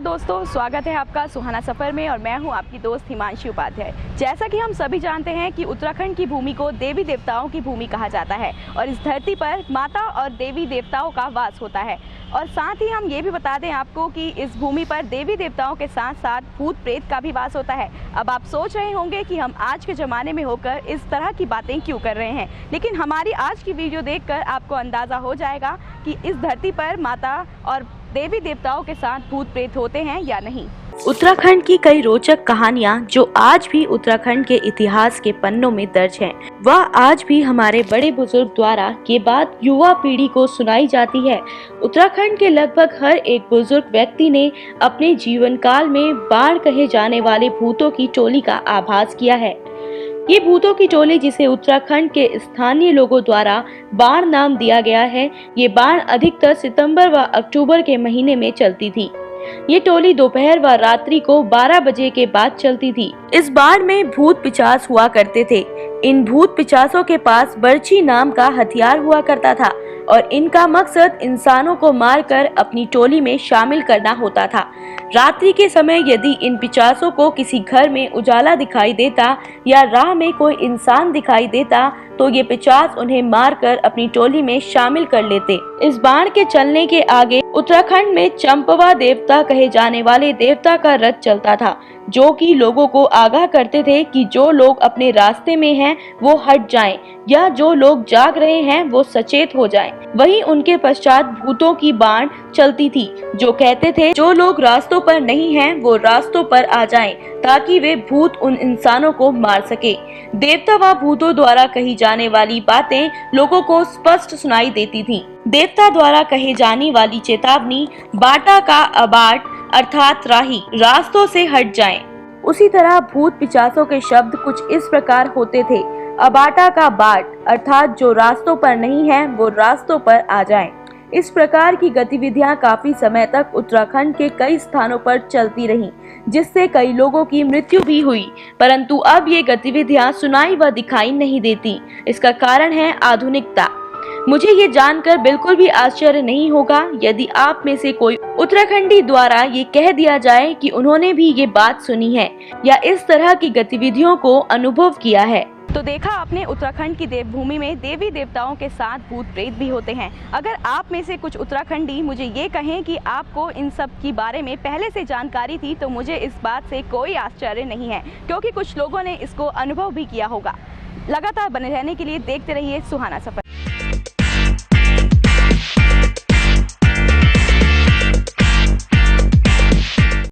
नमस्कार दोस्तों, स्वागत है आपका सुहाना सफर में और मैं हूं आपकी दोस्त हिमांशी उपाध्याय। जैसा कि हम सभी जानते हैं कि उत्तराखंड की भूमि को देवी देवताओं की भूमि कहा जाता है और इस धरती पर माता और देवी देवताओं का वास होता है। और साथ ही हम ये भी बता दें आपको कि इस भूमि पर देवी देवताओं के साथ साथ भूत प्रेत का भी वास होता है। अब आप सोच रहे होंगे कि हम आज के ज़माने में होकर इस तरह की बातें क्यों कर रहे हैं, लेकिन हमारी आज की वीडियो देखकर आपको अंदाज़ा हो जाएगा कि इस धरती पर माता और देवी देवताओं के साथ भूत प्रेत होते हैं या नहीं। उत्तराखंड की कई रोचक कहानियां जो आज भी उत्तराखंड के इतिहास के पन्नों में दर्ज हैं, वह आज भी हमारे बड़े बुजुर्ग द्वारा ये बात युवा पीढ़ी को सुनाई जाती है। उत्तराखंड के लगभग हर एक बुजुर्ग व्यक्ति ने अपने जीवन काल में बाढ़ कहे जाने वाले भूतों की टोली का आभास किया है। ये भूतों की टोली, जिसे उत्तराखंड के स्थानीय लोगों द्वारा बाढ़ नाम दिया गया है, ये बाढ़ अधिकतर सितंबर व अक्टूबर के महीने में चलती थी। ये टोली दोपहर व रात्रि को 12 बजे के बाद चलती थी। इस बाढ़ में भूत पिचास हुआ करते थे। इन भूत पिचासों के पास बर्छी नाम का हथियार हुआ करता था और इनका मकसद इंसानों को मारकर अपनी टोली में शामिल करना होता था। रात्रि के समय यदि इन पिचासों को किसी घर में उजाला दिखाई देता या राह में कोई इंसान दिखाई देता तो ये पिचास उन्हें मारकर अपनी टोली में शामिल कर लेते। इस बाढ़ के चलने के आगे उत्तराखंड में चंपवा देवता कहे जाने वाले देवता का रथ चलता था, जो कि लोगों को आगाह करते थे कि जो लोग अपने रास्ते में हैं वो हट जाएं या जो लोग जाग रहे हैं वो सचेत हो जाएं। वहीं उनके पश्चात भूतों की बाण चलती थी, जो कहते थे जो लोग रास्तों पर नहीं हैं वो रास्तों पर आ जाएं ताकि वे भूत उन इंसानों को मार सके। देवता व भूतों द्वारा कही जाने वाली बातें लोगों को स्पष्ट सुनाई देती थी। देवता द्वारा कही जाने वाली चेतावनी बाटा का अबाट अर्थात राही, रास्तों से हट जाएं। उसी तरह भूत पिचासों के शब्द कुछ इस प्रकार होते थे, अबाटा का बाट अर्थात जो रास्तों पर नहीं है वो रास्तों पर आ जाएं। इस प्रकार की गतिविधियां काफी समय तक उत्तराखंड के कई स्थानों पर चलती रहीं, जिससे कई लोगों की मृत्यु भी हुई। परंतु अब ये गतिविधियां सुनाई व दिखाई नहीं देती। इसका कारण है आधुनिकता। मुझे ये जानकर बिल्कुल भी आश्चर्य नहीं होगा यदि आप में से कोई उत्तराखंडी द्वारा ये कह दिया जाए कि उन्होंने भी ये बात सुनी है या इस तरह की गतिविधियों को अनुभव किया है। तो देखा आपने, उत्तराखंड की देवभूमि में देवी देवताओं के साथ भूत प्रेत भी होते हैं। अगर आप में से कुछ उत्तराखंडी मुझे ये कहें कि आपको इन सब की बारे में पहले से जानकारी थी, तो मुझे इस बात से कोई आश्चर्य नहीं है, क्योंकि कुछ लोगों ने इसको अनुभव भी किया होगा। लगातार बने रहने के लिए देखते रहिए सुहाना सफर।